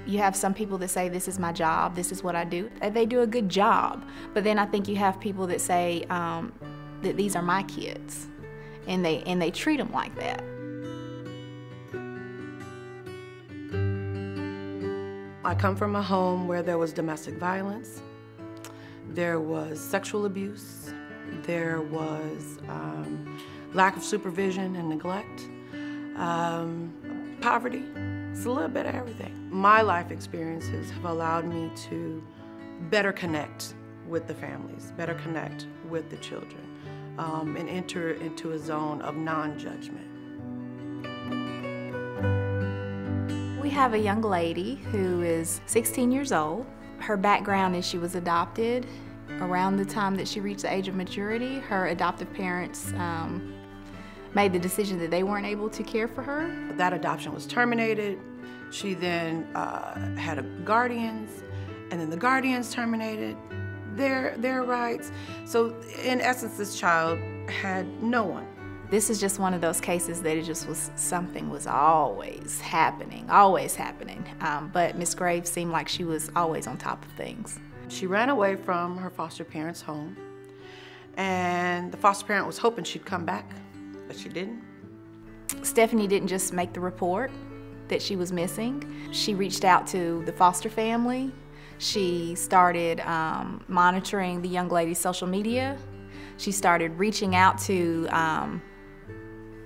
You have some people that say, this is my job, this is what I do. They do a good job. But then I think you have people that say that these are my kids, and they treat them like that. I come from a home where there was domestic violence, there was sexual abuse, there was lack of supervision and neglect, poverty. It's a little bit of everything. My life experiences have allowed me to better connect with the families, better connect with the children, and enter into a zone of non-judgment. We have a young lady who is 16 years old. Her background is she was adopted. Around the time that she reached the age of maturity, her adoptive parents made the decision that they weren't able to care for her. That adoption was terminated. She then had guardians, and then the guardians terminated their rights. So in essence, this child had no one. This is just one of those cases that it just was, something was always happening, always happening. But Miss Graves seemed like she was always on top of things. She ran away from her foster parents' home, and the foster parent was hoping she'd come back, but she didn't. Stephanie didn't just make the report that she was missing. She reached out to the foster family. She started monitoring the young lady's social media. She started reaching out to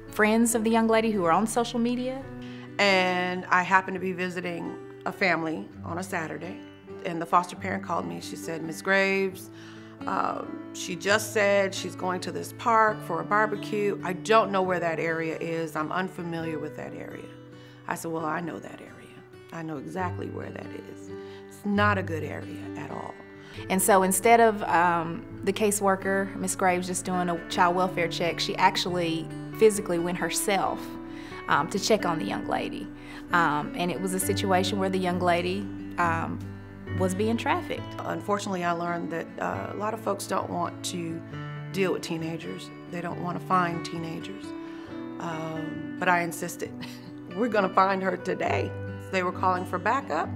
friends of the young lady who were on social media. And I happened to be visiting a family on a Saturday, and the foster parent called me. She said, "Miss Graves, she just said she's going to this park for a barbecue. I don't know where that area is. I'm unfamiliar with that area." I said, "Well, I know that area. I know exactly where that is. It's not a good area at all." And so instead of the caseworker, Miss Graves, just doing a child welfare check, she actually physically went herself to check on the young lady. And it was a situation where the young lady was being trafficked. Unfortunately, I learned that a lot of folks don't want to deal with teenagers. They don't want to find teenagers. But I insisted. We're going to find her today. They were calling for backup.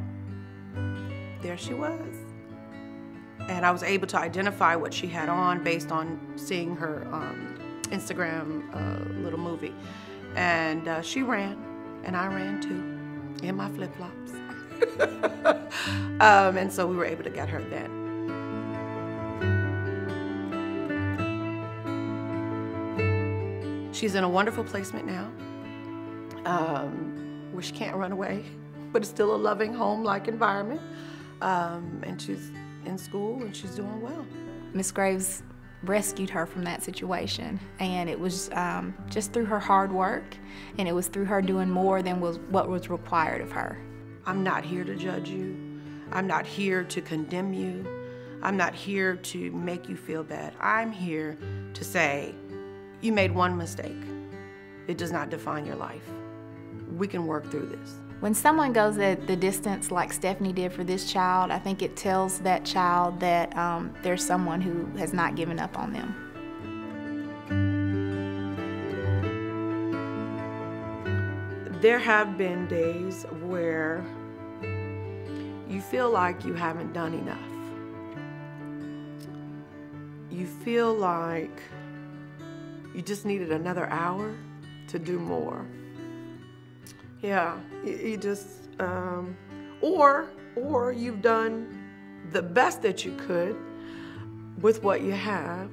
There she was. And I was able to identify what she had on based on seeing her Instagram little movie. And she ran, and I ran too, in my flip-flops. And so we were able to get her then. She's in a wonderful placement now, where she can't run away, but it's still a loving home-like environment. And she's in school, and she's doing well. Miss Graves rescued her from that situation, and it was just through her hard work, and it was through her doing more than what was required of her. I'm not here to judge you. I'm not here to condemn you. I'm not here to make you feel bad. I'm here to say, you made one mistake. It does not define your life. We can work through this. When someone goes the distance like Stephanie did for this child, I think it tells that child that there's someone who has not given up on them. There have been days where you feel like you haven't done enough. You feel like you just needed another hour to do more. Yeah, you just, or you've done the best that you could with what you have.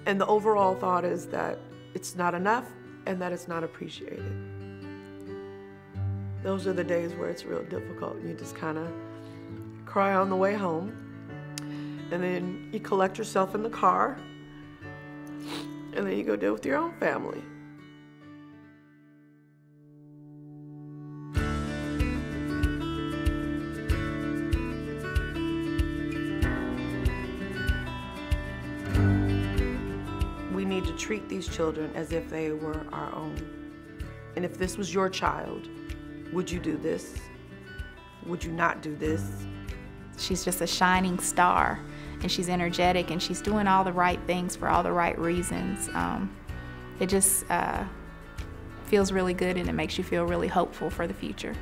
And the overall thought is that it's not enough and that it's not appreciated. Those are the days where it's real difficult. You just kind of cry on the way home, and then you collect yourself in the car, and then you go deal with your own family. We need to treat these children as if they were our own. And if this was your child, would you do this? Would you not do this? She's just a shining star, and she's energetic, and she's doing all the right things for all the right reasons. feels really good, and it makes you feel really hopeful for the future.